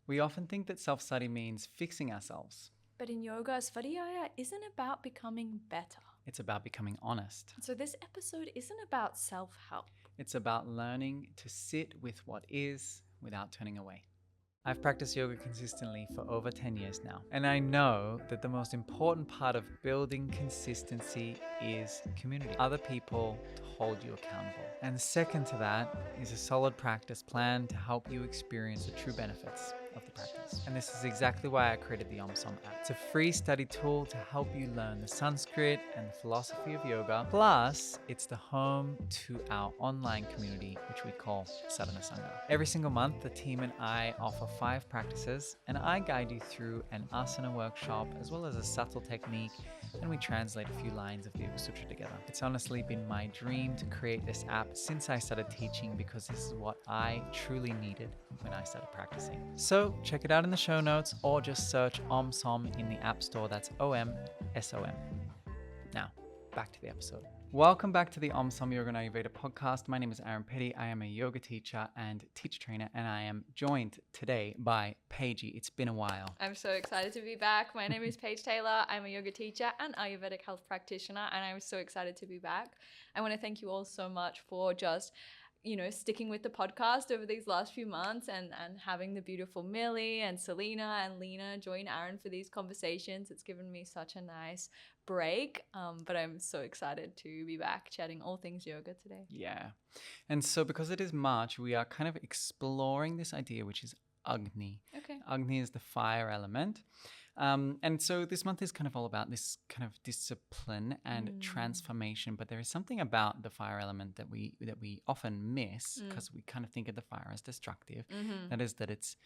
We often think that self-study means fixing ourselves. But in yoga, Svādhyāya isn't about becoming better. It's about becoming honest. So this episode isn't about self-help. It's about learning to sit with what is without turning away. I've practiced yoga consistently for over 10 years now, and I know that the most important part of building consistency is community. Other people to hold you accountable. And second to that is a solid practice plan to help you experience the true benefits of the practice. And this is exactly why I created the app. It's a free study tool to help you learn the Sanskrit and the philosophy of yoga. Plus, it's the home to our online community, which we call Sadhana Sangha. Every single month, the team and I offer 5 practices, and I guide you through an Asana workshop as well as a subtle technique, and we translate a few lines of the Yoga Sutra together. It's honestly been my dream to create this app since I started teaching, because this is what I truly needed when I started practicing. So check it out in the show notes, or just search OMSOM in the App Store. That's OMSOM. Now, back to the episode. Welcome back to the OMSOM Yoga and Ayurveda podcast. My name is Aaron Petty. I am a yoga teacher and teacher trainer, and I am joined today by Paige. It's been a while. I'm so excited to be back. My name is Paige Taylor. I'm a yoga teacher and Ayurvedic health practitioner, and I'm so excited to be back. I want to thank you all so much for just sticking with the podcast over these last few months and having the beautiful Millie and Selena and Lena join Aaron for these conversations. It's given me such a nice break, but I'm so excited to be back chatting all things yoga today. Yeah. And so because it is March, we are kind of exploring this idea, which is Agni. Okay. Agni is the fire element. And so this month is kind of all about this kind of discipline and transformation, but there is something about the fire element that we often miss, because we kind of think of the fire as destructive. That is that it's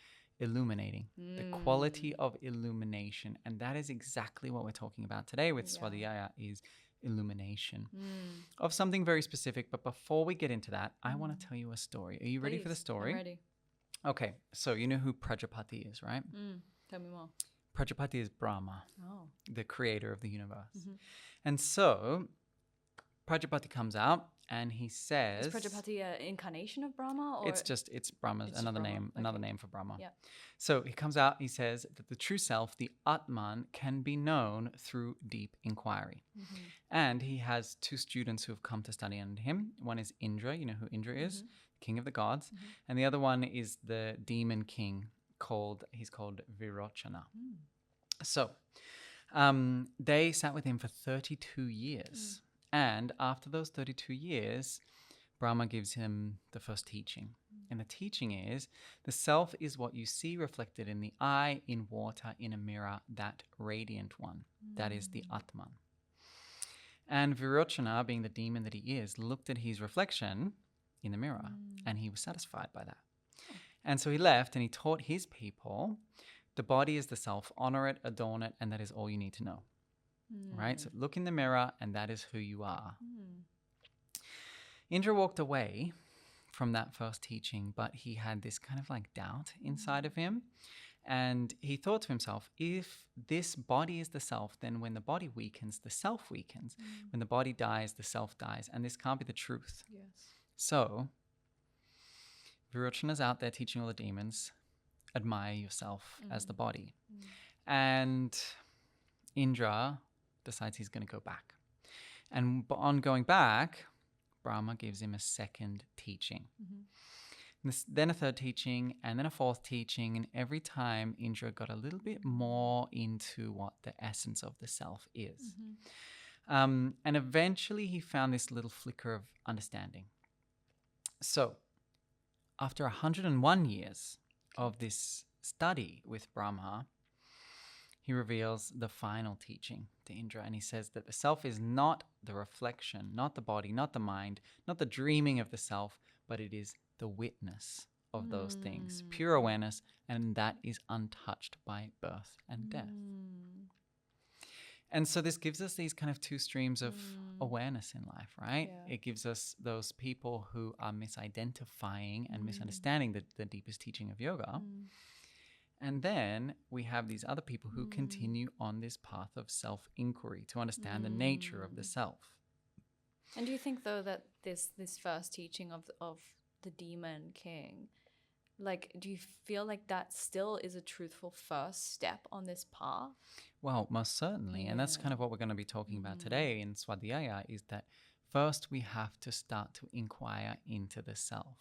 illuminating, the quality of illumination. And that is exactly what we're talking about today with Svādhyāya, is illumination of something very specific. But before we get into that, I want to tell you a story. Are you ready for the story? I'm ready. Okay, so you know who Prajapati is, right? Tell me more. Prajapati is Brahma, the creator of the universe. And so Prajapati comes out and he says... Is Prajapati an incarnation of Brahma? Or It's Brahma, another name for Brahma. Yeah. So he comes out, he says that the true self, the Atman, can be known through deep inquiry. And he has 2 students who have come to study under him. One is Indra, you know who Indra is, king of the gods. And the other one is the demon king, he's called Virochana. So they sat with him for 32 years. And after those 32 years, Brahma gives him the first teaching. And the teaching is, the self is what you see reflected in the eye, in water, in a mirror, that radiant one. That is the Atman. And Virochana, being the demon that he is, looked at his reflection in the mirror, and he was satisfied by that. And so he left and he taught his people, the body is the self, honor it, adorn it, and that is all you need to know. Right? So look in the mirror and that is who you are. Indra walked away from that first teaching, but he had this kind of like doubt inside of him. And he thought to himself, if this body is the self, then when the body weakens, the self weakens. When the body dies, the self dies. And this can't be the truth. Yes. So Virochana's out there teaching all the demons, admire yourself as the body. And Indra decides he's going to go back. And on going back, Brahma gives him a second teaching. Then a third teaching, and then a fourth teaching. And every time Indra got a little bit more into what the essence of the self is. And eventually he found this little flicker of understanding. So after 101 years of this study with Brahma, he reveals the final teaching to Indra, and he says that the self is not the reflection, not the body, not the mind, not the dreaming of the self, but it is the witness of those things, pure awareness, and that is untouched by birth and death. And so this gives us these kind of 2 streams of awareness in life, right? Yeah. It gives us those people who are misidentifying and misunderstanding the deepest teaching of yoga. And then we have these other people who continue on this path of self-inquiry to understand the nature of the self. And do you think, though, that this first teaching of the demon king, Like, do you feel like that still is a truthful first step on this path? Well, most certainly. And that's kind of what we're going to be talking about today in Svādhyāya, is that first we have to start to inquire into the self,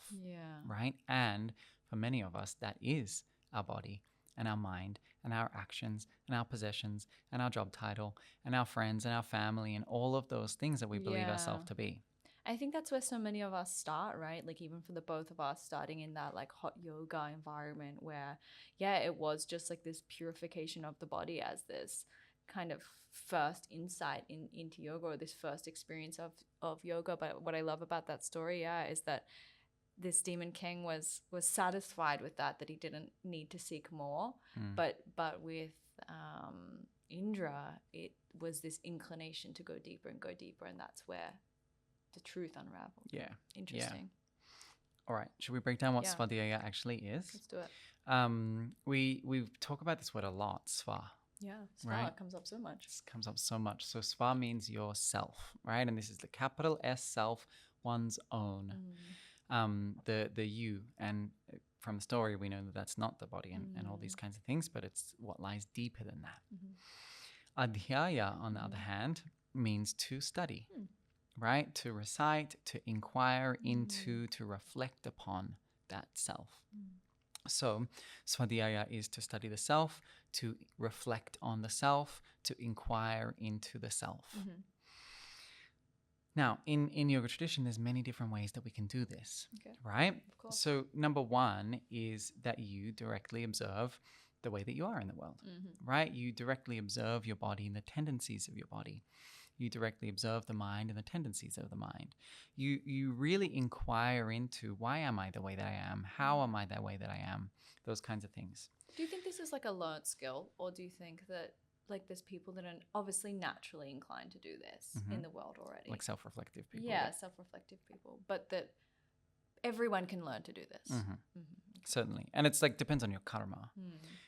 right? And for many of us, that is our body and our mind and our actions and our possessions and our job title and our friends and our family and all of those things that we believe ourselves to be. I think that's where so many of us start, right? Like even for the both of us, starting in that like hot yoga environment where, it was just like this purification of the body as this kind of first insight into yoga, or this first experience of yoga. But what I love about that story, is that this demon king was satisfied with that he didn't need to seek more. But with Indra, it was this inclination to go deeper, and that's where the truth unraveled. Interesting. All right, should we break down what Svādhyāya actually is? Let's do it. We talk about this word a lot, Svā. Sva, right? It comes up so much. It comes up so much. So Svā means yourself, right? And this is the capital S self, one's own. The you. And from the story, we know that that's not the body and all these kinds of things, but it's what lies deeper than that. Adhyaya, on the other hand, means to study. Right? To recite, to inquire into, to reflect upon that self. So, Svādhyāya is to study the self, to reflect on the self, to inquire into the self. Now, in yoga tradition, there's many different ways that we can do this, right? Of course. So, number one is that you directly observe the way that you are in the world, right? You directly observe your body and the tendencies of your body. You directly observe the mind and the tendencies of the mind. You really inquire into, why am I the way that I am? How am I the way that I am? Those kinds of things. Do you think this is like a learnt skill, or do you think that like there's people that are obviously naturally inclined to do this in the world already? Like self-reflective people. Yeah, self-reflective people. But that everyone can learn to do this. Certainly. And it's like, depends on your karma.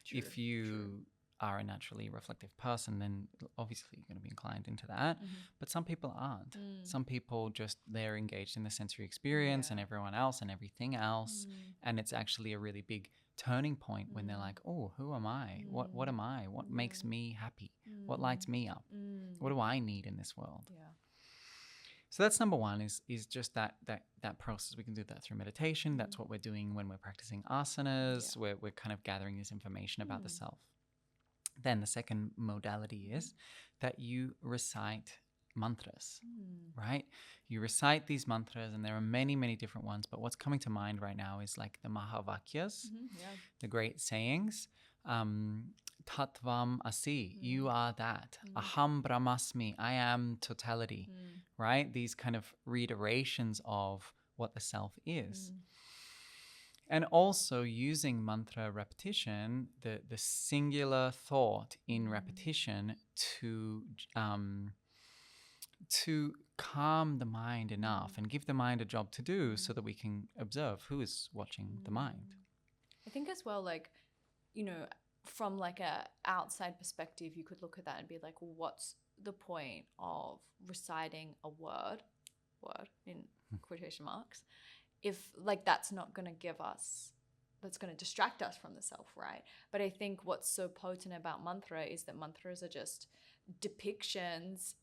True, if you are a naturally reflective person, then obviously you're going to be inclined into that. But some people aren't. Some people just, they're engaged in the sensory experience and everyone else and everything else. And it's actually a really big turning point when they're like, oh, who am I? What am I? What makes me happy? What lights me up? What do I need in this world? So that's number one, is just that process. We can do that through meditation. That's what we're doing when we're practicing asanas. We're kind of gathering this information about the self. Then the second modality is that you recite mantras, right? You recite these mantras, and there are many, many different ones, but what's coming to mind right now is like the Mahavakyas, the great sayings. Tattvam asi, you are that. Aham brahmasmi, I am totality, right? These kind of reiterations of what the self is. And also using mantra repetition, the singular thought in repetition to calm the mind enough and give the mind a job to do so that we can observe who is watching the mind. I think as well, like, you know, from like a outside perspective, you could look at that and be like, well, what's the point of reciting a word in quotation marks, if like that's not going to give us, that's going to distract us from the self, right? But I think what's so potent about mantra is that mantras are just depictions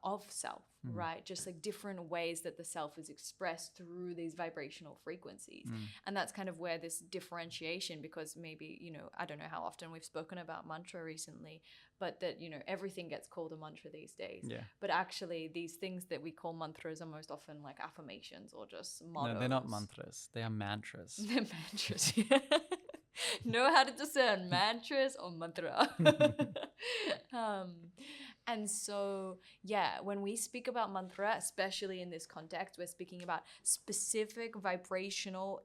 of self, right? Just like different ways that the self is expressed through these vibrational frequencies. And that's kind of where this differentiation, because maybe, you know, I don't know how often we've spoken about mantra recently, but that, you know, everything gets called a mantra these days. Yeah. But actually these things that we call mantras are most often like affirmations or just mottos. No, they're not mantras. They are mantras. They're mantras. Know how to discern mantras or mantra. And so, yeah, when we speak about mantra, especially in this context, we're speaking about specific vibrational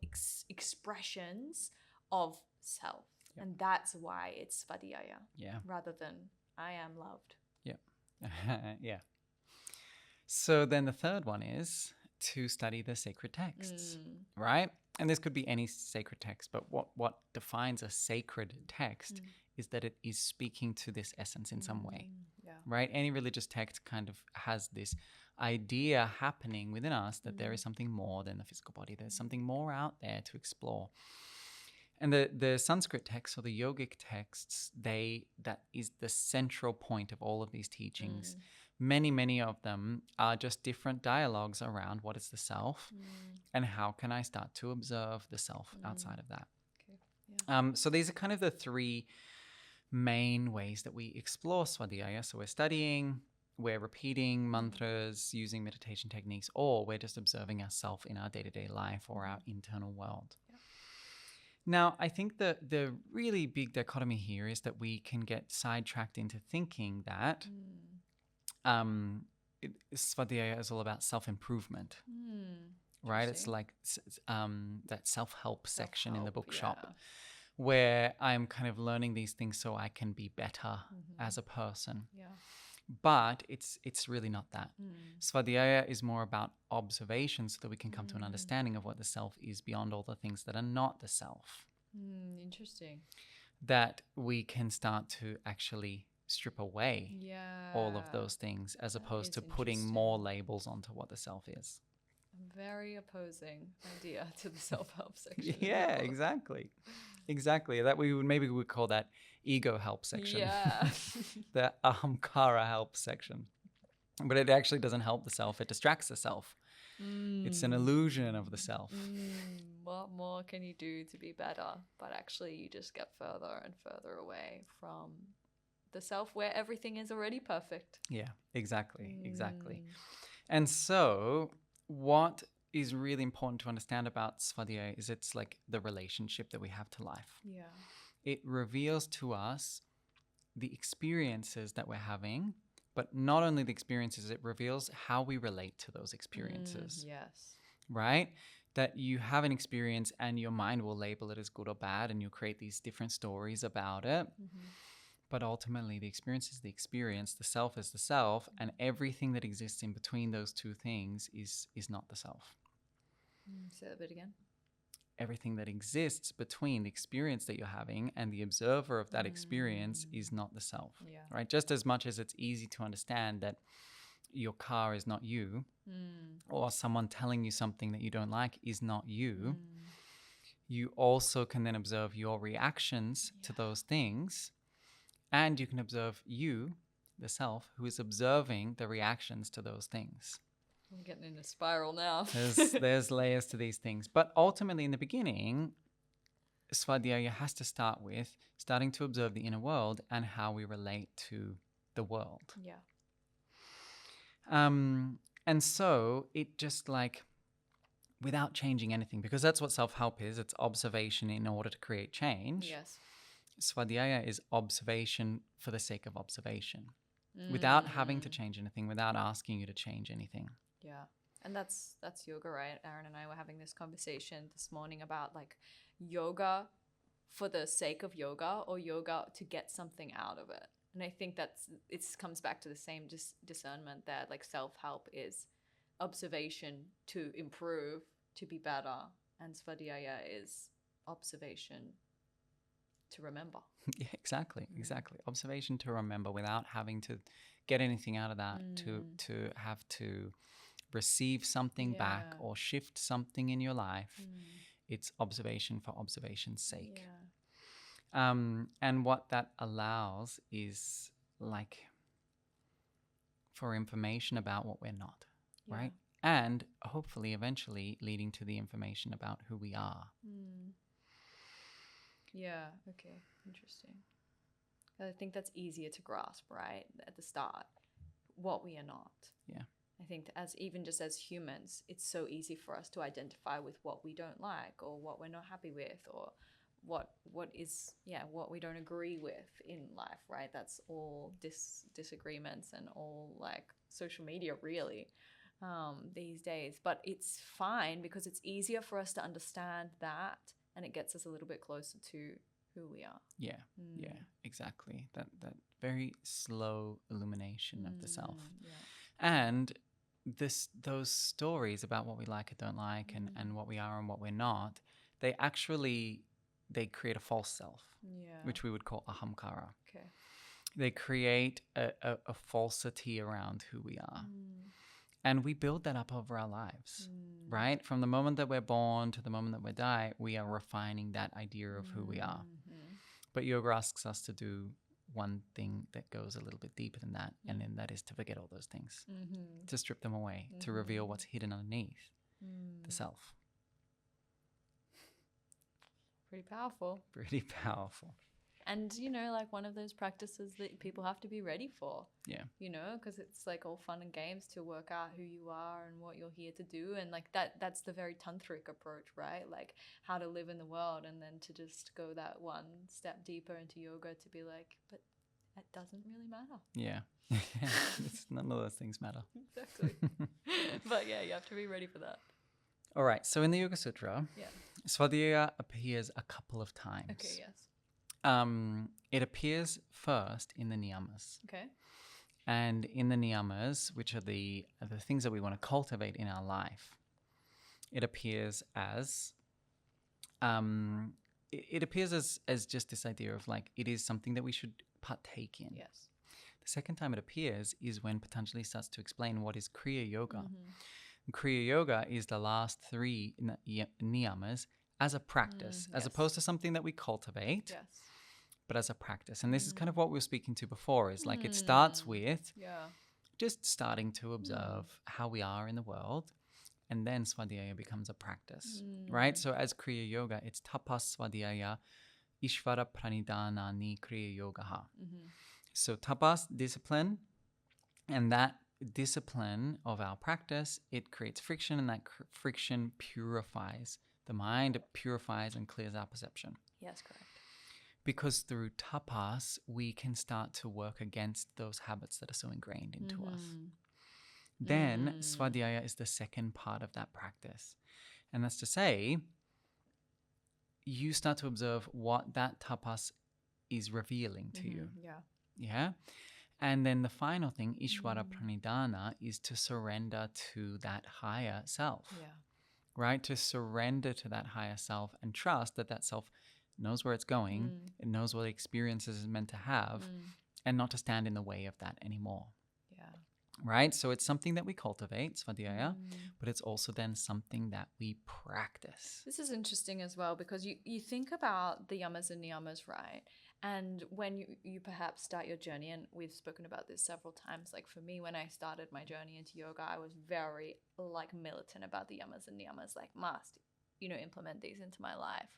expressions of self. Yep. And that's why it's Svādhyāya rather than I am loved. Yeah. Yeah. So then the third one is to study the sacred texts, right? And this could be any sacred text, but what defines a sacred text is that it is speaking to this essence in some way, right? Any religious text kind of has this idea happening within us that there is something more than the physical body. There's something more out there to explore. And the Sanskrit texts or the yogic texts, that is the central point of all of these teachings. Many of them are just different dialogues around what is the self and how can I start to observe the self outside of that. Okay. Yeah. So these are kind of the three main ways that we explore Svādhyāya. So we're studying, we're repeating mantras, using meditation techniques, or we're just observing ourselves in our day-to-day life or our internal world. Yeah. Now, I think the really big dichotomy here is that we can get sidetracked into thinking that Svādhyāya is all about self-improvement, right? It's like that self-help section in the bookshop where I'm kind of learning these things so I can be better as a person. Yeah. But it's really not that. Svādhyāya is more about observation so that we can come to an understanding of what the self is beyond all the things that are not the self. Interesting. That we can start to actually strip away all of those things as opposed to putting more labels onto what the self is. A very opposing idea to the self-help section. Yeah, exactly. That we would call that ego help section. Yeah. The ahamkara help section. But it actually doesn't help the self, it distracts the self. It's an illusion of the self. What more can you do to be better? But actually you just get further and further away from the self where everything is already perfect. Yeah, exactly. And so what is really important to understand about Svādhyāya is it's like the relationship that we have to life. Yeah. It reveals to us the experiences that we're having, but not only the experiences, it reveals how we relate to those experiences. Yes. Right? That you have an experience and your mind will label it as good or bad and you'll create these different stories about it. But ultimately, the experience is the experience, the self is the self, and everything that exists in between those two things is not the self. Say that bit again. Everything that exists between the experience that you're having and the observer of that experience is not the self. Yeah. Right? Just as much as it's easy to understand that your car is not you, or someone telling you something that you don't like is not you, you also can then observe your reactions to those things. And you can observe you, the self, who is observing the reactions to those things. I'm getting in a spiral now. There's layers to these things. But ultimately, in the beginning, Svādhyāya has to start with starting to observe the inner world and how we relate to the world. Yeah. And so it just like, without changing anything, because that's what self-help is, it's observation in order to create change. Yes. Svādhyāya is observation for the sake of observation, without having to change anything, without asking you to change anything. Yeah. And that's yoga, right? Aaron and I were having this conversation this morning about like yoga for the sake of yoga or yoga to get something out of it. And I think it comes back to the same discernment that like self-help is observation to improve, to be better. And Svādhyāya is observation to remember. Yeah, exactly. Observation to remember without having to get anything out of that, to have to receive something back or shift something in your life. It's observation for observation's sake. And what that allows is like for information about what we're not, right? And hopefully eventually leading to the information about who we are. Yeah, okay, interesting. I think that's easier to grasp, right, at the start, what we are not. Yeah. I think even just as humans, it's so easy for us to identify with what we don't like or what we're not happy with or what we don't agree with in life, right? That's all disagreements and all like social media really these days. But it's fine because it's easier for us to understand that and it gets us a little bit closer to who we are. Yeah, exactly. That very slow illumination of the self. Yeah. And those stories about what we like and don't like and what we are and what we're not, they create a false self, which we would call ahamkara. Okay. They create a falsity around who we are. And we build that up over our lives, right? From the moment that we're born to the moment that we die, we are refining that idea of who we are. But yoga asks us to do one thing that goes a little bit deeper than that, and then that is to forget all those things, to strip them away, to reveal what's hidden underneath the self. Pretty powerful. Pretty powerful. And, you know, like one of those practices that people have to be ready for. Yeah. You know, because it's like all fun and games to work out who you are and what you're here to do. And like that's the very tantric approach, right? Like how to live in the world, and then to just go that one step deeper into yoga to be like, but that doesn't really matter. Yeah. None of those things matter. Exactly. But yeah, you have to be ready for that. All right. So in the Yoga Sutra, Yeah. Svādhyāya appears a couple of times. Okay, yes. It appears first in the niyamas. Okay. And in the niyamas, which are the things that we want to cultivate in our life, it appears as as just this idea of like it is something that we should partake in. Yes. The second time it appears is when Patanjali starts to explain what is Kriya Yoga. Kriya Yoga is the last 3 niyamas as a practice, as opposed to something that we cultivate. Yes. But as a practice. And this is kind of what we were speaking to before, is like it starts with just starting to observe how we are in the world, and then Svādhyāya becomes a practice, right? So as Kriya Yoga, it's tapas Svādhyāya ishvara pranidhanani Kriya Yogaha. So tapas, discipline, and that discipline of our practice, it creates friction, and that friction purifies the mind, it purifies and clears our perception. Yes, correct. Because through tapas, we can start to work against those habits that are so ingrained into us. Then Svādhyāya is the second part of that practice. And that's to say, you start to observe what that tapas is revealing to you. Yeah. And then the final thing, Ishvara Pranidhana, is to surrender to that higher self. Right? To surrender to that higher self and trust that that self knows where it's going, it knows what experiences it's meant to have, and not to stand in the way of that anymore. Right? So it's something that we cultivate, Svādhyāya, but it's also then something that we practice. This is interesting as well, because you think about the yamas and niyamas, right? And when you perhaps start your journey, and we've spoken about this several times, like for me, when I started my journey into yoga, I was very like militant about the yamas and niyamas, like must, you know, implement these into my life.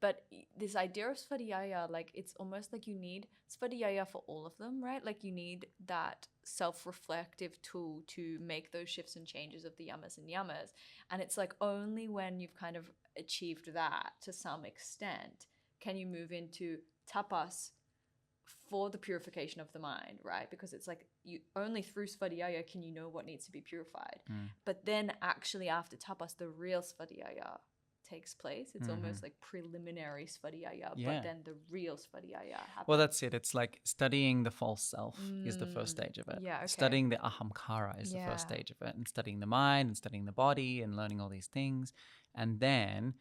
But this idea of Svādhyāya, like it's almost like you need Svādhyāya for all of them, right? Like you need that self-reflective tool to make those shifts and changes of the yamas and niyamas. And it's like only when you've kind of achieved that to some extent can you move into tapas for the purification of the mind, right? Because it's like you only through Svādhyāya can you know what needs to be purified. But then actually after tapas, the real Svādhyāya takes place. It's almost like preliminary Svādhyāya, but then the real Svādhyāya happens. Well, that's it. It's like studying the false self is the first stage of it. Studying the ahamkara is the first stage of it, and studying the mind and studying the body and learning all these things. And then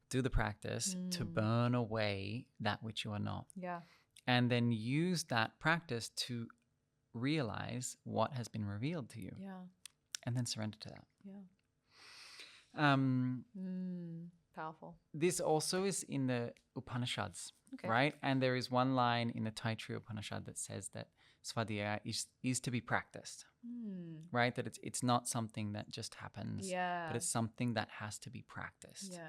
do the practice to burn away that which you are not. And then use that practice to realize what has been revealed to you. And then surrender to that. Powerful. This also is in the Upanishads, right? And there is one line in the Taittiriya Upanishad that says that Svādhyāya is to be practiced, right? That it's not something that just happens, but it's something that has to be practiced.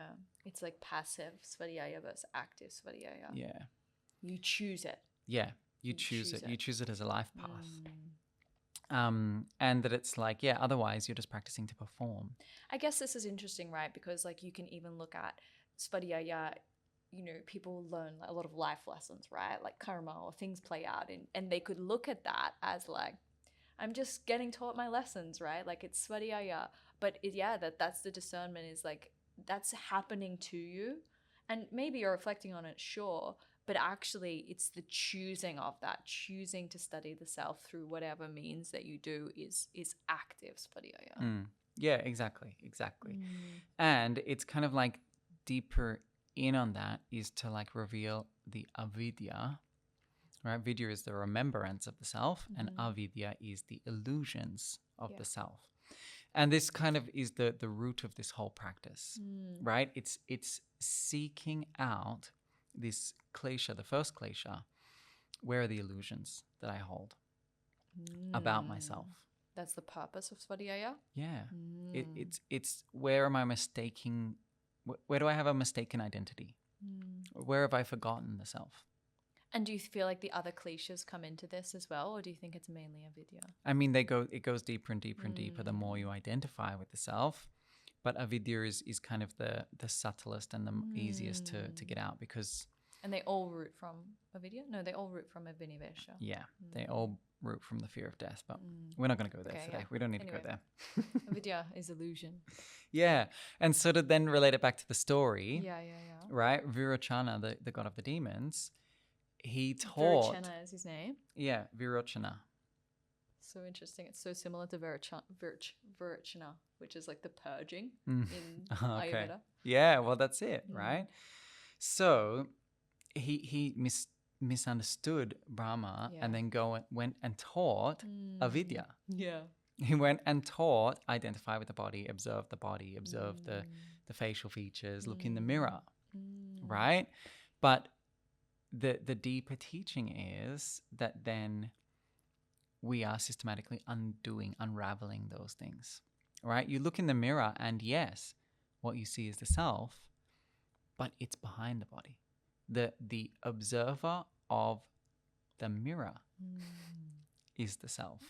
It's like passive Svādhyāya versus active Svādhyāya. You choose it. You choose it. You choose it as a life path. And that it's like, otherwise you're just practicing to perform. I guess this is interesting, right? Because like you can even look at Svādhyāya, you know, people learn a lot of life lessons, right? Like karma or things play out. And they could look at that as like, I'm just getting taught my lessons, right? Like it's Svādhyāya. But that's the discernment is like, that's happening to you. And maybe you're reflecting on it, sure. But actually, it's the choosing of that, choosing to study the self through whatever means that you do is active Svādhyāya. Yeah, exactly. And it's kind of like deeper in on that is to like reveal the avidya, right? Vidya is the remembrance of the self, and avidya is the illusions of the self. And this kind of is the root of this whole practice, right? It's seeking out this klesha, the first klesha. Where are the illusions that I hold about myself? That's the purpose of Svādhyāya? Yeah. It's where am I mistaking, where do I have a mistaken identity? Where have I forgotten the self? And do you feel like the other cliches come into this as well, or do you think it's mainly avidya? I mean, it goes deeper and deeper and deeper the more you identify with the self. But avidya is kind of the subtlest and the easiest to get out, because... And they all root from avidya? No, they all root from abhinivesha. Yeah, they all root from the fear of death, but we're not going to go there today. Yeah. We don't need to go there. Avidya is illusion. Yeah, and sort of then relate it back to the story. Yeah. Right? Virochana, the god of the demons, he taught... Virochana is his name? Yeah, Virochana. So interesting. It's so similar to Virochana, which is like the purging in Ayurveda. Yeah, well, that's it, right? So he misunderstood Brahma and then went and taught avidya. Yeah. He went and taught, identify with the body, observe the facial features, look in the mirror, right? But the deeper teaching is that then we are systematically unraveling those things, right? You look in the mirror and yes, what you see is the self, but it's behind the body. The observer of the mirror is the self.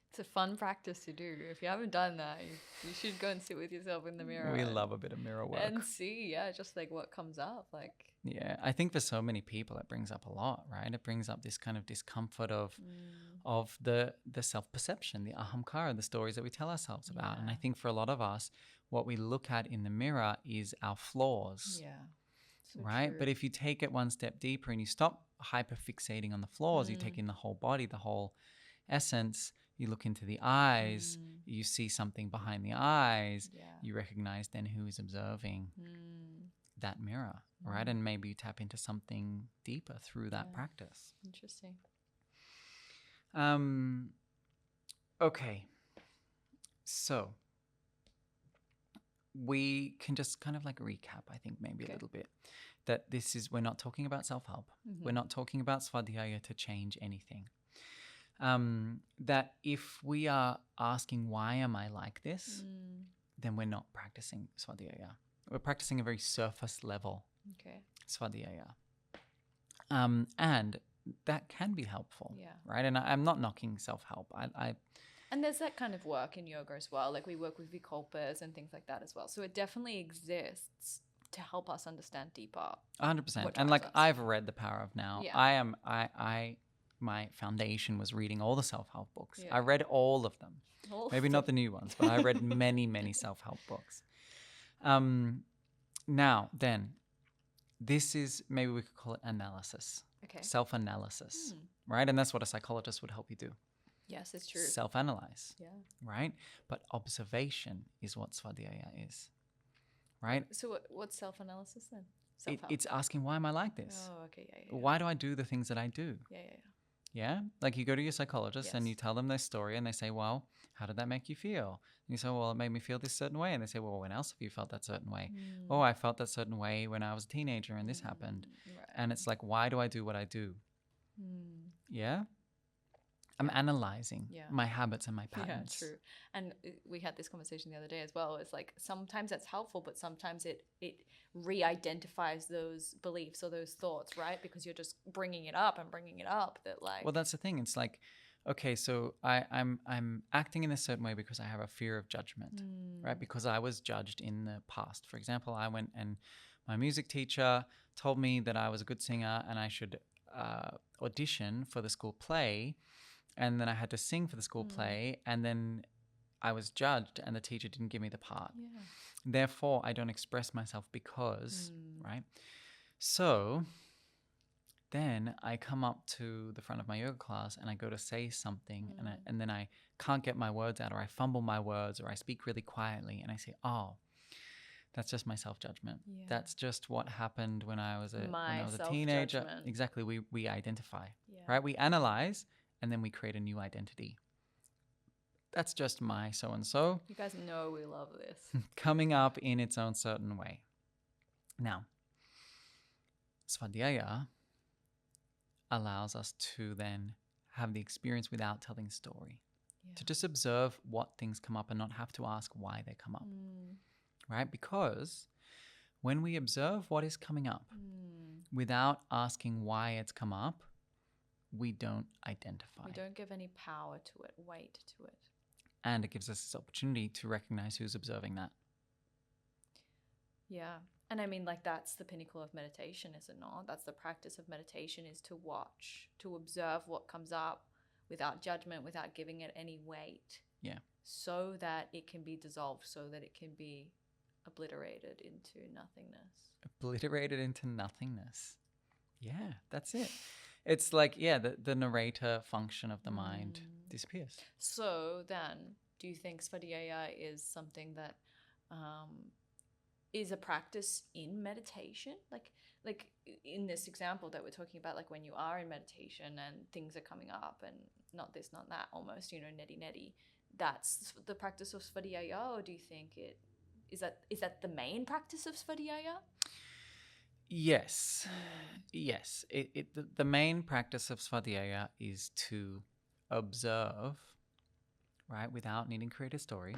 It's a fun practice to do. If you haven't done that, you should go and sit with yourself in the mirror. We love a bit of mirror work. And see, just like what comes up. Yeah, I think for so many people it brings up a lot, right? It brings up this kind of discomfort of the self-perception, the ahamkara, the stories that we tell ourselves about. And I think for a lot of us, what we look at in the mirror is our flaws. Yeah. So right? true. But if you take it one step deeper and you stop hyperfixating on the flaws, you take in the whole body, the whole essence, you look into the eyes, you see something behind the eyes, you recognize then who is observing that mirror, right? And maybe you tap into something deeper through that practice. Interesting. Okay. So we can just kind of like recap, I think, maybe a little bit, that we're not talking about self-help. We're not talking about Svādhyāya to change anything. That if we are asking, why am I like this? Then we're not practicing Svādhyāya. We're practicing a very surface level Svādhyāya. And that can be helpful, right? And I'm not knocking self-help. And there's that kind of work in yoga as well. Like we work with vikalpas and things like that as well. So it definitely exists to help us understand deeper. 100%. And like I've read The Power of Now. Yeah. My foundation was reading all the self-help books. I read all of them. Maybe not the new ones, but I read many, many self-help books. Now, then, this is, maybe we could call it analysis. Okay. Self-analysis, right? And that's what a psychologist would help you do. Yes, it's true. Self-analyze, right? But observation is what Svādhyāya is, right? So what's self-analysis then? It's asking, why am I like this? Oh, okay, Why do I do the things that I do? Yeah? Like you go to your psychologist and you tell them their story and they say, well, how did that make you feel? And you say, well, it made me feel this certain way. And they say, well, when else have you felt that certain way? Oh, I felt that certain way when I was a teenager and this happened. Right. And it's like, why do I do what I do? Yeah? I'm analyzing my habits and my patterns. Yeah, true. And we had this conversation the other day as well. It's like sometimes that's helpful, but sometimes it re-identifies those beliefs or those thoughts, right? Because you're just bringing it up that like... Well, that's the thing. It's like, okay, so I'm acting in a certain way because I have a fear of judgment, right? Because I was judged in the past. For example, I went and my music teacher told me that I was a good singer and I should audition for the school play. And then I had to sing for the school play, and then I was judged, and the teacher didn't give me the part. Yeah. Therefore, I don't express myself because, right? So then I come up to the front of my yoga class, and I go to say something, and then I can't get my words out, or I fumble my words, or I speak really quietly, and I say, oh, that's just my self-judgment. Yeah. That's just what happened when I was a teenager. Exactly. We identify, right? We analyze. And then we create a new identity. That's just my so-and-so You guys know we love this. coming up in its own certain way. Now, Svādhyāya allows us to then have the experience without telling story. To just observe what things come up and not have to ask why they come up, right? Because when we observe what is coming up without asking why it's come up, we don't identify. We don't give any power to it, weight to it. And it gives us this opportunity to recognize who's observing that. Yeah. And I mean, like, that's the pinnacle of meditation, is it not? That's the practice of meditation, is to watch, to observe what comes up without judgment, without giving it any weight. Yeah. So that it can be dissolved, so that it can be obliterated into nothingness. Obliterated into nothingness. Yeah, that's it. It's like, the narrator function of the mind disappears. So then, do you think Svādhyāya is something that is a practice in meditation? Like in this example that we're talking about, like when you are in meditation and things are coming up and not this, not that, almost, neti, that's the practice of Svādhyāya? Or do you think is that the main practice of Svādhyāya? Yes. Yes. The main practice of Svādhyāya is to observe, right, without needing to create a story,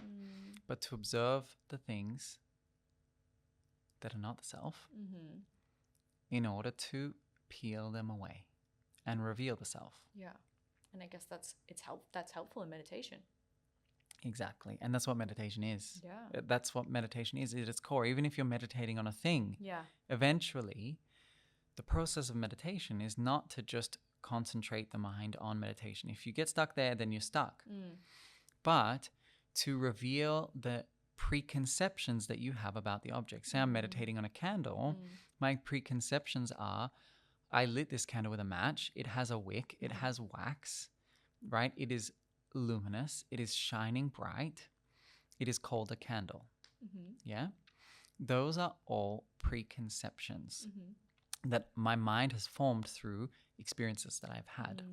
but to observe the things that are not the self in order to peel them away and reveal the self. Yeah. And I guess that's helpful in meditation. Exactly. And that's what meditation is. Yeah. That's what meditation is at its core. Even if you're meditating on a thing, eventually the process of meditation is not to just concentrate the mind on meditation. If you get stuck there, then you're stuck. But to reveal the preconceptions that you have about the object. Say I'm meditating on a candle. My preconceptions are, I lit this candle with a match. It has a wick. It has wax, right? It is luminous. It is shining bright. It is called a candle. Yeah? Those are all preconceptions that my mind has formed through experiences that I've had.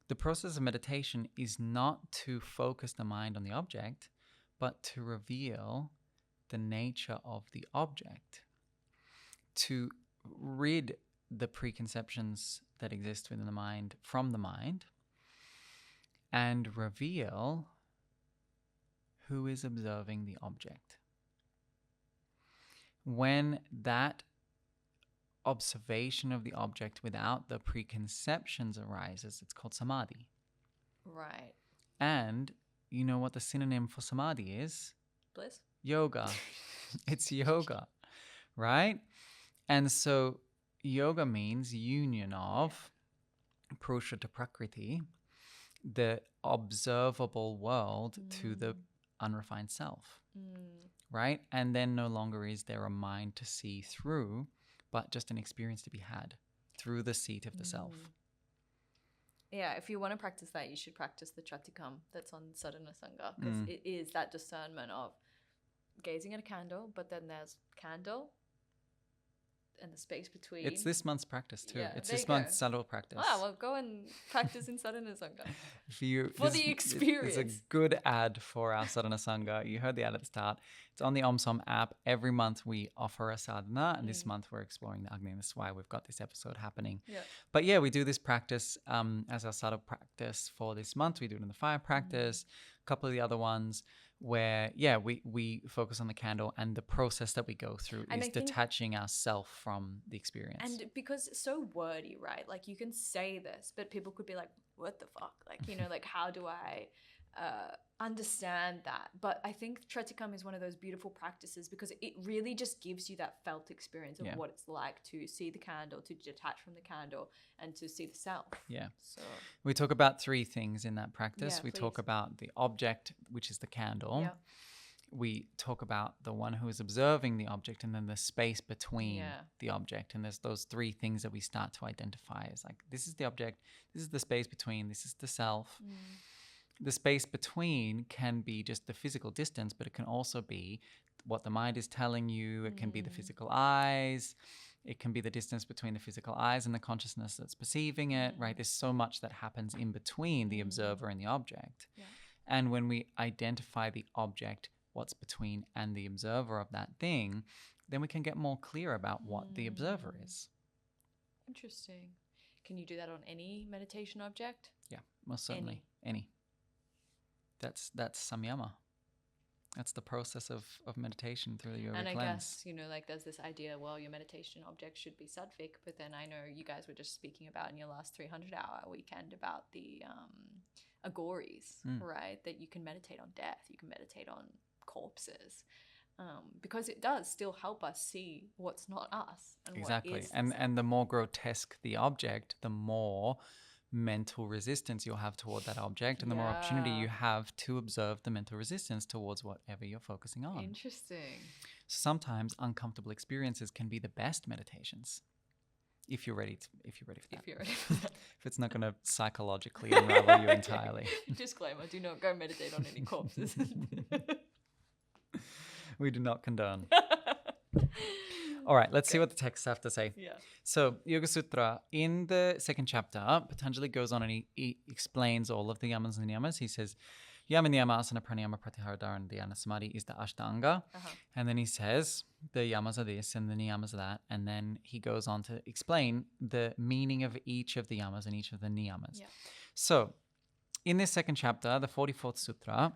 The process of meditation is not to focus the mind on the object, but to reveal the nature of the object, to rid the preconceptions that exist within the mind from the mind, and reveal who is observing the object. When that observation of the object without the preconceptions arises, it's called samadhi. Right. And you know what the synonym for samadhi is? Bliss? Yoga. It's yoga, right? And so yoga means union of Purusha to Prakriti, the observable world to the unrefined self, right? And then no longer is there a mind to see through, but just an experience to be had through the seat of the self. Yeah, if you want to practice that, you should practice the Chatikam that's on Sadhana Sangha, because it is that discernment of gazing at a candle, but then there's candle and the space between. It's this month's practice too. Yeah, It's there this you go. month's subtle practice. Wow, well, go and practice in Sadhana Sangha. For the experience. It's a good ad for our Sadhana Sangha. You heard the ad at the start. It's on the OmSom app. Every month we offer a sadhana, and this month we're exploring the Agni. That's why we've got this episode happening. Yeah. But yeah, we do this practice as our subtle practice for this month. We do it in the fire practice, a couple of the other ones where, we focus on the candle, and the process that we go through is detaching ourselves from the experience. And because it's so wordy, right? Like, you can say this, but people could be like, what the fuck? Like, like, how do I understand that? But I think Chatikam is one of those beautiful practices because it really just gives you that felt experience of what it's like to see the candle, to detach from the candle, and to see the self. Yeah. So we talk about three things in that practice. Yeah, we please. talk about the object, which is the candle. Yeah. We talk about the one who is observing the object, and then the space between the object. And there's those three things that we start to identify as like, this is the object, this is the space between, this is the self. The space between can be just the physical distance, but it can also be what the mind is telling you. It can be the physical eyes. It can be the distance between the physical eyes and the consciousness that's perceiving it, right? There's so much that happens in between the observer and the object. Yeah. And when we identify the object, what's between, and the observer of that thing, then we can get more clear about what the observer is. Interesting. Can you do that on any meditation object? Yeah, most certainly. Any. That's samyama. That's the process of meditation through the yogic lens. And I guess, like there's this idea, well, your meditation object should be sattvic, but then I know you guys were just speaking about in your last 300-hour weekend about the agoris, right? That you can meditate on death, you can meditate on corpses, because it does still help us see what's not us. And exactly. What is and the more grotesque the object, the more mental resistance you'll have toward that object, and the more opportunity you have to observe the mental resistance towards whatever you're focusing on. Interesting. Sometimes uncomfortable experiences can be the best meditations, if you're ready for that. If you're ready for that. If it's not going to psychologically unravel you entirely. Disclaimer, do not go meditate on any corpses. We do not condone. All right, let's see what the texts have to say. Yeah. So, Yoga Sutra, in the second chapter, Patanjali goes on and he explains all of the yamas and niyamas. He says, Yama, niyama, asana, pranayama, pratyahara, dharana, dhyana, samadhi is the ashtanga. And then he says, the yamas are this and the niyamas are that. And then he goes on to explain the meaning of each of the yamas and each of the niyamas. Yeah. So, in this second chapter, the 44th sutra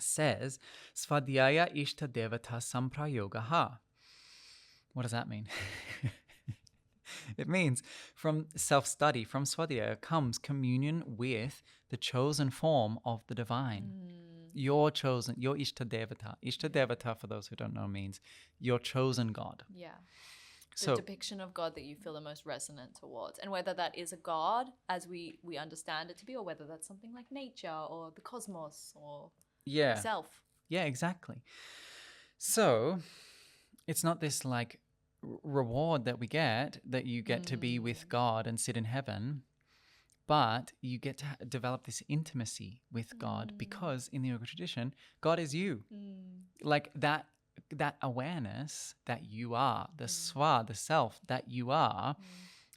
says, Svādhyāya ishta devata samprayogaha. What does that mean? It means from self-study, from Svādhyāya comes communion with the chosen form of the divine. Your chosen, your Ishta Devata. Ishta Devata, for those who don't know, means your chosen God. Yeah. The depiction of God that you feel the most resonant towards. And whether that is a God as we understand it to be, or whether that's something like nature or the cosmos or self. Yeah, exactly. So it's not this like reward that we get, that you get to be with God and sit in heaven, but you get to develop this intimacy with God, because in the yoga tradition, God is you. Like that awareness that you are, the swa, the self that you are,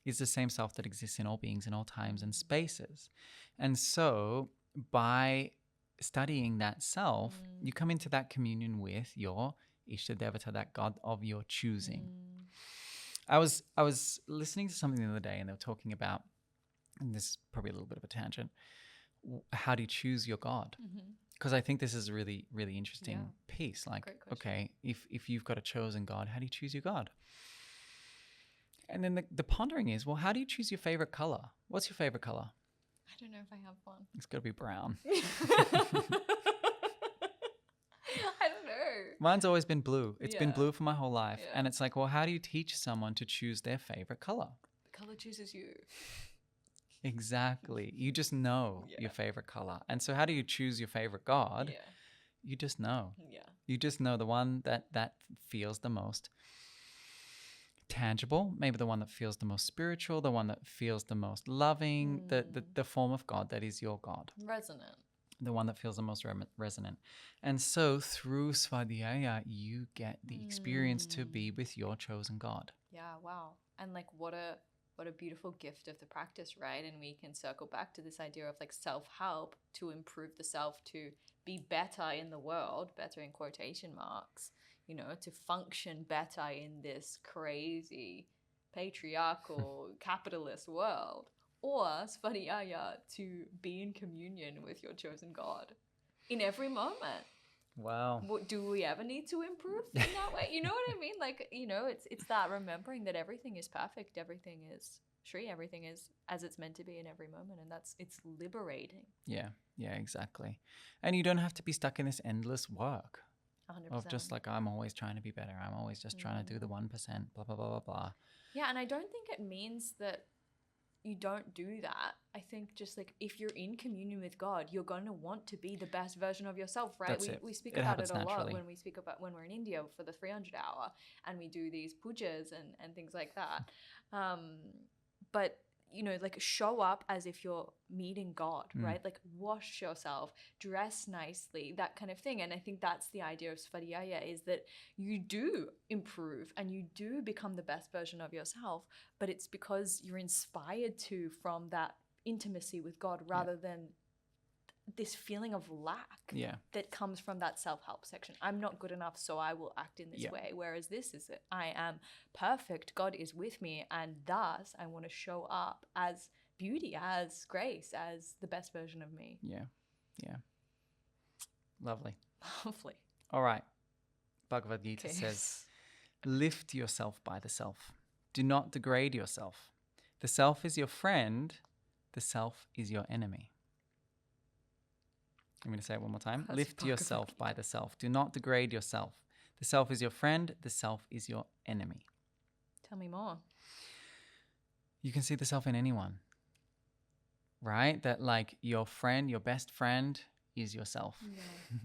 is the same self that exists in all beings in all times and spaces. And so by studying that self, you come into that communion with your Ishta Devata, that God of your choosing. I was listening to something the other day, and they were talking about, and this is probably a little bit of a tangent, how do you choose your God? Because I think this is a really, really interesting piece. Like, okay, if you've got a chosen God, how do you choose your God? And then the pondering is, well, how do you choose your favorite color? What's your favorite color? I don't know if I have one. It's got to be brown. I don't know. Mine's always been blue. It's been blue for my whole life. And it's like, well, how do you teach someone to choose their favorite color? The color chooses you. Exactly. You just know your favorite color. And so how do you choose your favorite God? You just know. You just know the one that feels the most tangible, maybe the one that feels the most spiritual, the one that feels the most loving, the form of God that is your God. Resonant. The one that feels the most resonant. And so through Svādhyāya, you get the experience to be with your chosen God. Yeah, wow. And like what a beautiful gift of the practice, right? And we can circle back to this idea of like self-help to improve the self, to be better in the world, better in quotation marks, to function better in this crazy patriarchal capitalist world. Or Svādhyāya, to be in communion with your chosen God in every moment. Wow. Do we ever need to improve in that way? You know what I mean? Like, it's that remembering that everything is perfect, everything is Shri, everything is as it's meant to be in every moment. And it's liberating. Yeah, exactly. And you don't have to be stuck in this endless work 100%. of just like, I'm always trying to be better. I'm always just trying to do the 1%, blah, blah, blah, blah, blah. Yeah, and I don't think it means that you don't do that. I think just like if you're in communion with God, you're going to want to be the best version of yourself, right? That's We speak it about it a naturally. lot when we speak about when we're in India for the 300 hour and we do these pujas and things like that. But like show up as if you're meeting God, right? Like wash yourself, dress nicely, that kind of thing. And I think that's the idea of Svādhyāya, is that you do improve and you do become the best version of yourself, but it's because you're inspired to from that intimacy with God rather than this feeling of lack Yeah. that comes from that self-help section. I'm not good enough, so I will act in this Yeah. way. Whereas this is it. I am perfect. God is with me. And thus I want to show up as beauty, as grace, as the best version of me. Yeah. Yeah. Lovely. Lovely. All right. Bhagavad Gita Okay. says, lift yourself by the self. Do not degrade yourself. The self is your friend. The self is your enemy. I'm going to say it one more time. That's Lift Bhagavad yourself Gita. by the self. Do not degrade yourself. The self is your friend. The self is your enemy. Tell me more. You can see the self in anyone, right? That like your friend, your best friend is yourself. Yeah.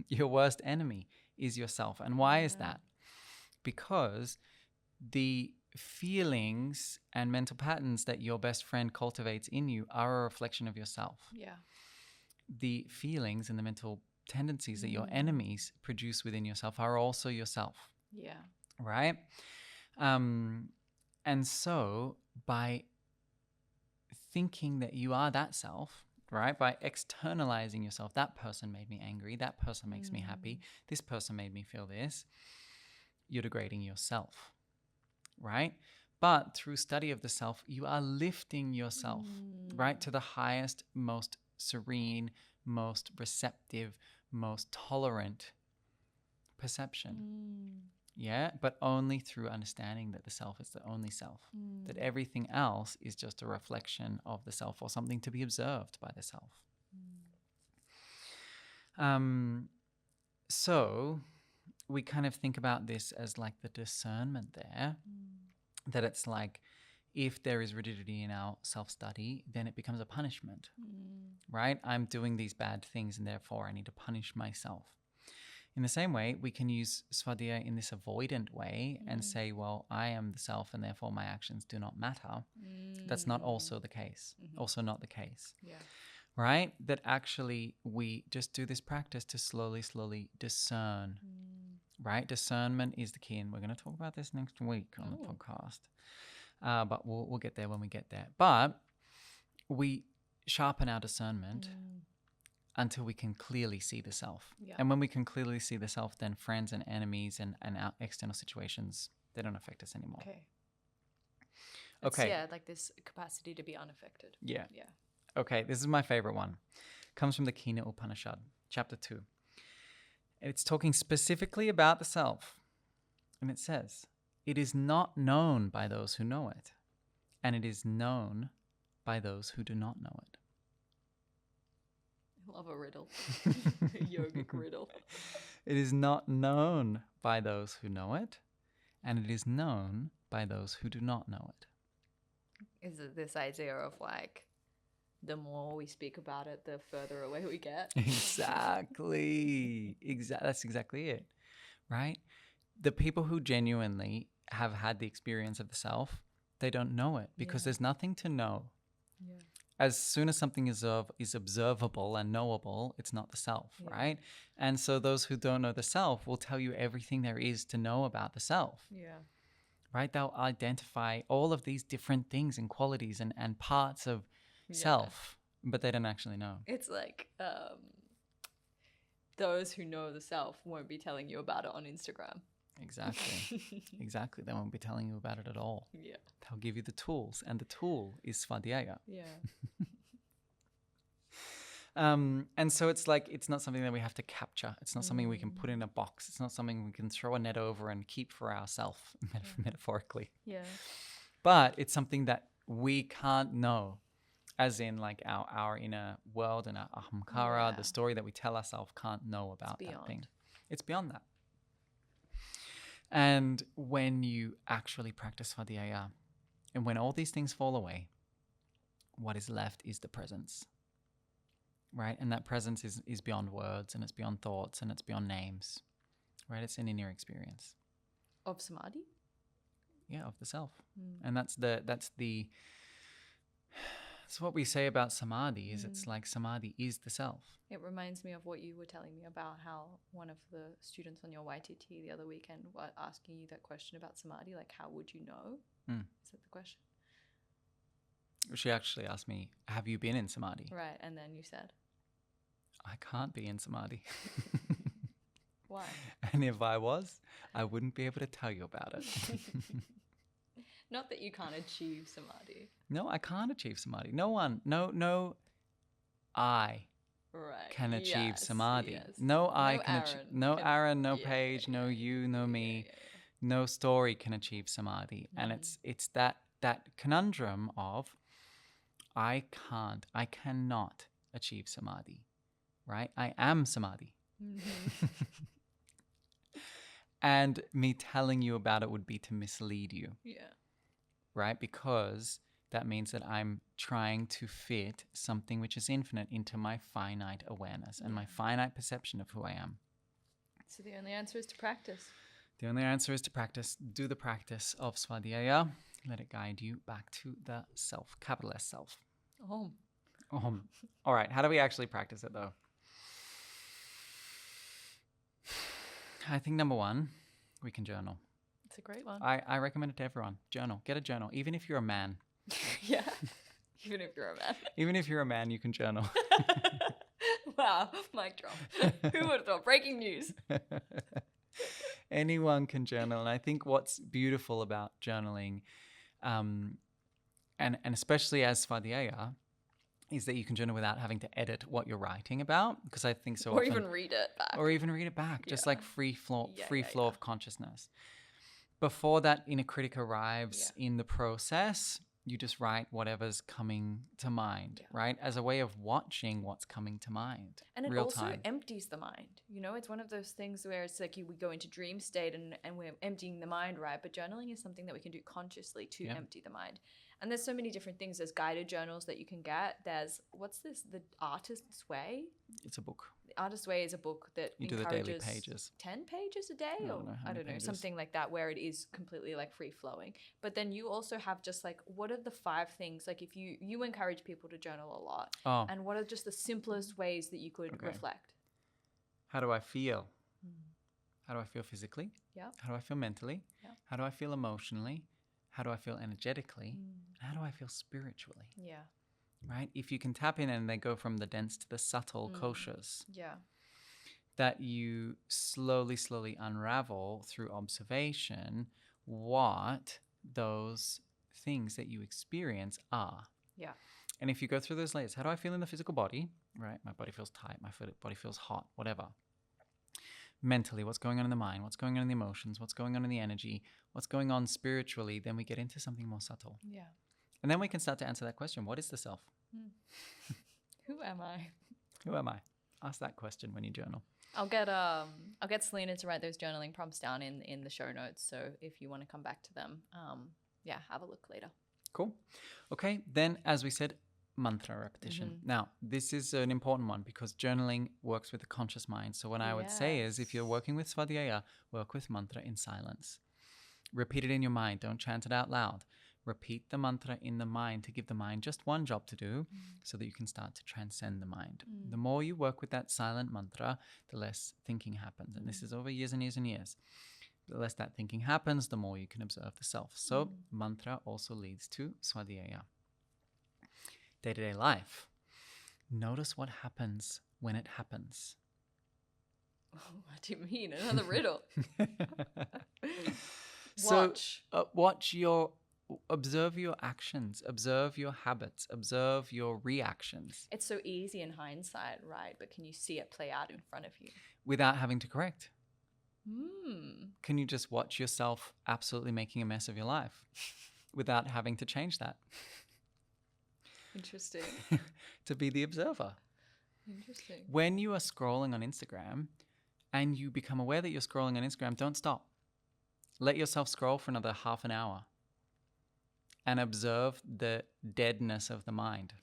Your worst enemy is yourself. And why is Yeah. that? Because the feelings and mental patterns that your best friend cultivates in you are a reflection of yourself. Yeah. The feelings and the mental tendencies that your enemies produce within yourself are also yourself, Yeah. right? And so by thinking that you are that self, right? By externalizing yourself, that person made me angry, that person makes me happy, this person made me feel this, you're degrading yourself, right? But through study of the self, you are lifting yourself, right, to the highest, most serene, most receptive, most tolerant perception. Yeah, but only through understanding that the self is the only self, that everything else is just a reflection of the self or something to be observed by the self. So we kind of think about this as like the discernment there, that it's like if there is rigidity in our self-study, then it becomes a punishment, right? I'm doing these bad things and therefore I need to punish myself. In the same way, we can use Svādhyāya in this avoidant way and say, well, I am the self and therefore my actions do not matter. That's not also the case, also not the case. Yeah. Right? That actually we just do this practice to slowly, slowly discern, right? Discernment is the key. And we're going to talk about this next week on the podcast. But we'll get there when we get there. But we sharpen our discernment until we can clearly see the self. Yeah. And when we can clearly see the self, then friends and enemies and our external situations, they don't affect us anymore. Okay. Okay. Yeah, like this capacity to be unaffected. Yeah. Yeah. Okay, this is my favorite one. Comes from the Kina Upanishad, chapter 2. It's talking specifically about the self. And it says, it is not known by those who know it, and it is known by those who do not know it. I love a riddle. A yogic riddle. It is not known by those who know it, and it is known by those who do not know it. Is it this idea of like, the more we speak about it, the further away we get? Exactly. That's exactly it, right? The people who genuinely have had the experience of the self, they don't know it because there's nothing to know. Yeah. As soon as something is observable and knowable, it's not the self, right? And so those who don't know the self will tell you everything there is to know about the self, right? They'll identify all of these different things and qualities and parts of self, but they don't actually know. It's like those who know the self won't be telling you about it on Instagram. Exactly. Exactly. They won't be telling you about it at all. Yeah. They'll give you the tools, and the tool is Svādhyāya. Yeah. And so it's like, it's not something that we have to capture. It's not something we can put in a box. It's not something we can throw a net over and keep for ourselves, metaphorically. Yeah. But it's something that we can't know, as in like our inner world and our ahamkara, the story that we tell ourselves, can't know about that thing. It's beyond that. And when you actually practice Svādhyāya, and when all these things fall away, what is left is the presence, right? And that presence is beyond words, and it's beyond thoughts, and it's beyond names, right? It's an inner experience. Of samadhi? Yeah, of the self. And that's what we say about samadhi, is it's like samadhi is the self. It reminds me of what you were telling me about how one of the students on your YTT the other weekend were asking you that question about samadhi, like how would you know? Is that the question? She actually asked me, have you been in samadhi? Right, and then you said? I can't be in samadhi. Why? And if I was, I wouldn't be able to tell you about it. Not that you can't achieve samadhi. No, I can't achieve samadhi. No one, I Right. can achieve Yes, samadhi. yes. No I No can achieve. Aaron No can- Aaron, no yeah, Paige, yeah, no yeah, you, no yeah, me. yeah. No story can achieve samadhi. And it's that conundrum of I cannot achieve samadhi, right? I am samadhi. Mhm. And me telling you about it would be to mislead you, Yeah. right? Because that means that I'm trying to fit something which is infinite into my finite awareness and my finite perception of who I am. So the only answer is to practice. The only answer is to practice. Do the practice of Svādhyāya. Let it guide you back to the self, capital S self. Oh. All right, how do we actually practice it though? I think number one, we can journal. It's a great one. I recommend it to everyone. Journal. Get a journal. Even if you're a man. Yeah. Even if you're a man. Even if you're a man, you can journal. Wow. Mic drop. Who would have thought? Breaking news. Anyone can journal. And I think what's beautiful about journaling, and especially as Svādhyāya, is that you can journal without having to edit what you're writing about. Because I think so Or often... even read it back. Or even read it back. Just Yeah. like free flow Yeah. of consciousness. Before that inner critic arrives in the process, you just write whatever's coming to mind, right? As a way of watching what's coming to mind. And it real also time. empties the mind. You know, it's one of those things where it's like we go into dream state and we're emptying the mind, right? But journaling is something that we can do consciously to empty the mind. And there's so many different things. There's guided journals that you can get. There's, The Artist's Way? It's a book. The Artist's Way is a book that You do the encourages daily pages. 10 pages a day? I don't Or know how I many don't know, pages. something like that, where it is completely like free flowing. But then you also have just like, what are the 5 things? Like if you encourage people to journal a lot. Oh, And what are just the simplest ways that you could Okay. reflect? how do I feel? How do I feel physically? Yeah. How do I feel mentally? Yeah. How do I feel emotionally? How do I feel energetically? And how do I feel spiritually? Yeah. Right? If you can tap in and then go from the dense to the subtle koshas, Yeah. that you slowly unravel through observation what those things that you experience are. Yeah. And if you go through those layers, how do I feel in the physical body? Right? My body feels tight, my body feels hot, whatever. Mentally, what's going on in the mind? What's going on in the emotions? What's going on in the energy? What's going on spiritually? Then we get into something more subtle. Yeah. And then we can start to answer that question. What is the self? Who am I? Who am I? Ask that question when you journal. I'll get Selena to write those journaling prompts down in the show notes. So if you want to come back to them, have a look later. Cool. Okay. Then, as we said, mantra repetition. Now, this is an important one because journaling works with the conscious mind. So what I would say is if you're working with Svādhyāya, work with mantra in silence. Repeat it in your mind. Don't chant it out loud. Repeat the mantra in the mind to give the mind just one job to do so that you can start to transcend the mind. The more you work with that silent mantra, the less thinking happens. And this is over years and years and years. The less that thinking happens, the more you can observe the self. So mantra also leads to Svādhyāya. Day-to-day life. Notice what happens when it happens. What do you mean? Another riddle. Observe your actions, observe your habits, observe your reactions. It's so easy in hindsight, right? But can you see it play out in front of you? Without having to correct. Can you just watch yourself absolutely making a mess of your life without having to change that? Interesting. To be the observer. Interesting. When you are scrolling on Instagram and you become aware that you're scrolling on Instagram, don't stop. Let yourself scroll for another half an hour and observe the deadness of the mind.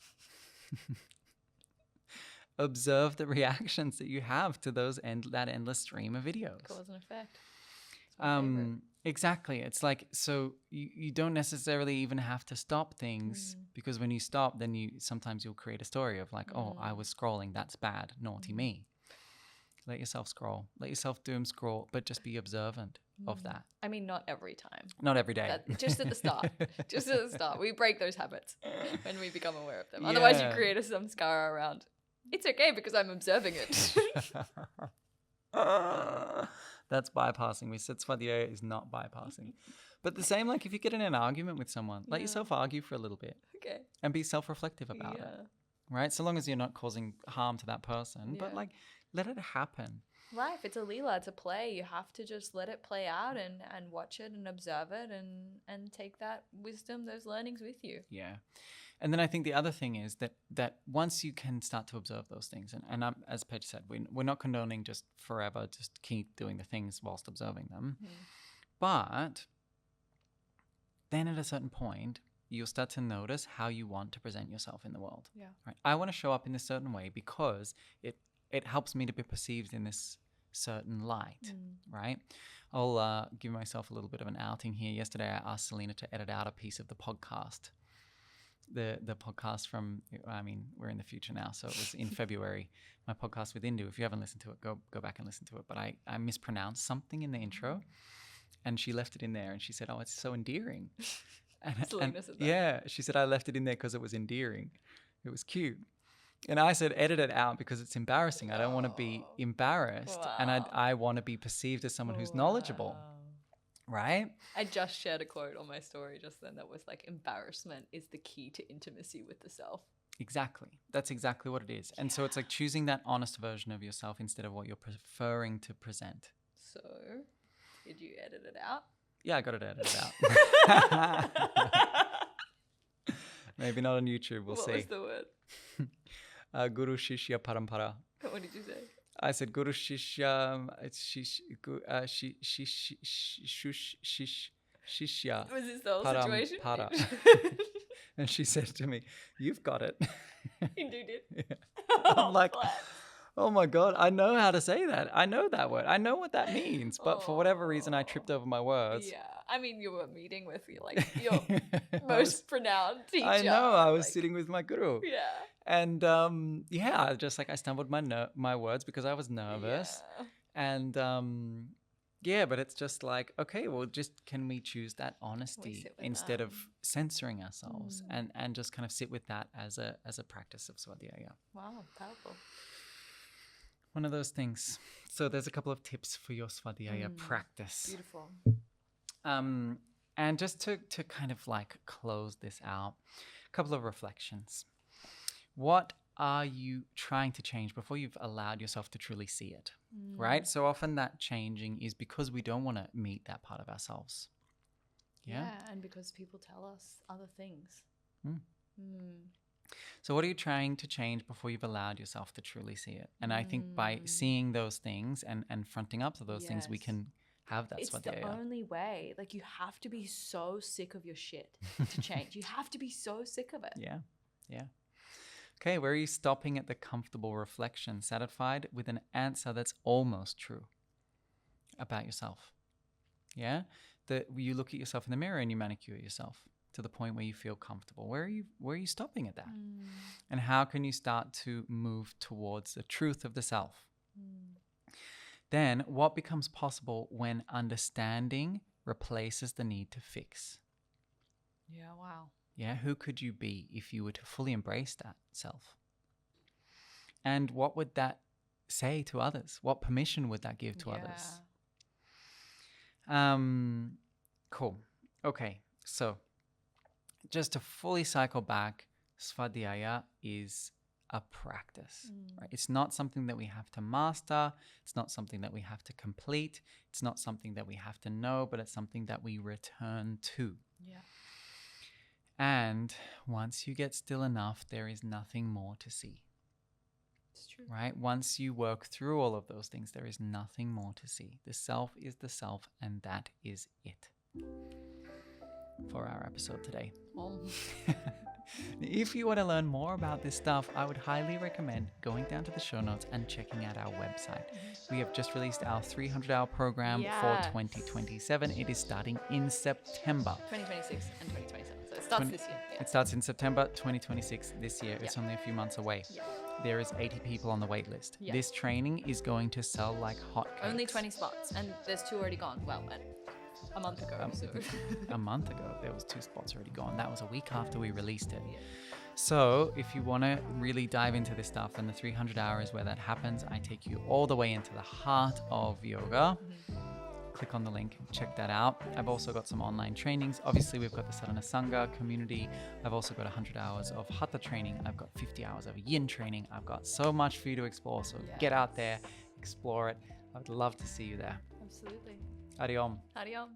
Observe the reactions that you have to that endless stream of videos. Cause and effect. It's my favorite. Exactly. It's like, so you don't necessarily even have to stop things because when you stop, then sometimes you'll create a story of like, oh, I was scrolling. That's bad. Naughty me. Let yourself scroll. Let yourself doom scroll, but just be observant of that. I mean, not every time. Not every day. Just at the start. Just at the start. We break those habits when we become aware of them. Otherwise, you create a samskara around It's okay because I'm observing it. That's bypassing. We said Svādhyāya is not bypassing. But the same, like if you get in an argument with someone, let yourself argue for a little bit. Okay. And be self-reflective about it. Right? So long as you're not causing harm to that person. But like, let it happen. Life, it's a leela, it's a play. You have to just let it play out and watch it and observe it and take that wisdom, those learnings with you. Yeah. And then I think the other thing is that once you can start to observe those things, and as Paige said, we're not condoning just forever, just keep doing the things whilst observing them. But then at a certain point, you'll start to notice how you want to present yourself in the world. Yeah. Right? I want to show up in a certain way because it helps me to be perceived in this certain light, right? I'll give myself a little bit of an outing here. Yesterday, I asked Selena to edit out a piece of the podcast. The podcast from, I mean, we're in the future now, so it was in February, my podcast with Indra. If you haven't listened to it, go back and listen to it. But I mispronounced something in the intro, and she left it in there, and she said, "Oh, it's so endearing." Selena said that. Yeah, she said, "I left it in there because it was endearing. It was cute." And I said, edit it out because it's embarrassing. I don't want to be embarrassed. Wow. And I want to be perceived as someone who's knowledgeable. Right? I just shared a quote on my story just then that was like, embarrassment is the key to intimacy with the self. Exactly. That's exactly what it is. And so it's like choosing that honest version of yourself instead of what you're preferring to present. So, did you edit it out? Yeah, I got it edited out. Maybe not on YouTube. We'll see. What was the word? Guru Shishya Parampara. What did you say? I said Guru Shishya. Shishya. Was this the whole situation? Para. And she said to me, "You've got it." Hindu did. Yeah. I'm like, oh my God, I know how to say that. I know that word. I know what that means. But for whatever reason, I tripped over my words. Yeah. I mean, you were meeting with your most pronounced teacher. I know. I was sitting with my guru. Yeah. And I just I stumbled my words because I was nervous. Yeah. And but it's just like, okay, well, just can we choose that honesty instead of censoring ourselves and just kind of sit with that as a practice of Svādhyāya. Wow, powerful. One of those things. So there's a couple of tips for your Svādhyāya practice. Beautiful. And just to kind of like close this out, a couple of reflections. What are you trying to change before you've allowed yourself to truly see it, right? So often that changing is because we don't want to meet that part of ourselves. Yeah, and because people tell us other things. So what are you trying to change before you've allowed yourself to truly see it? And I think by seeing those things and fronting up to those things, we can have that Svādhyāya. It's the only way. Like, you have to be so sick of your shit to change. You have to be so sick of it. Yeah, yeah. Okay, where are you stopping at the comfortable reflection, satisfied with an answer that's almost true about yourself? Yeah? That you look at yourself in the mirror and you manicure yourself to the point where you feel comfortable. Where are you stopping at that? And how can you start to move towards the truth of the self? Then what becomes possible when understanding replaces the need to fix? Yeah, wow. Yeah, who could you be if you were to fully embrace that self? And what would that say to others? What permission would that give to others? Cool. Okay, so just to fully cycle back, Svādhyāya is a practice, right? It's not something that we have to master. It's not something that we have to complete. It's not something that we have to know, but it's something that we return to. Yeah. And once you get still enough, there is nothing more to see. It's true. Right? Once you work through all of those things, there is nothing more to see. The self is the self, and that is it for our episode today. If you want to learn more about this stuff, I would highly recommend going down to the show notes and checking out our website. We have just released our 300-hour program for 2027. It is starting in September. 2026 and 2027. So it starts this year. Yeah. It starts in September 2026 this year. It's only a few months away. Yeah. There is 80 people on the wait list. Yeah. This training is going to sell like hotcakes. Only 20 spots, and there's 2 already gone. Well, a month ago. A month ago, there was 2 spots already gone. That was a week after we released it. So if you want to really dive into this stuff, and the 300 hours where that happens, I take you all the way into the heart of yoga. Click on the link and check that out. I've also got some online trainings. Obviously, we've got the Sadhana Sangha community. I've also got 100 hours of Hatha training. I've got 50 hours of Yin training. I've got so much for you to explore. So get out there, explore it. I would love to see you there. Absolutely. Hariom. Hariom.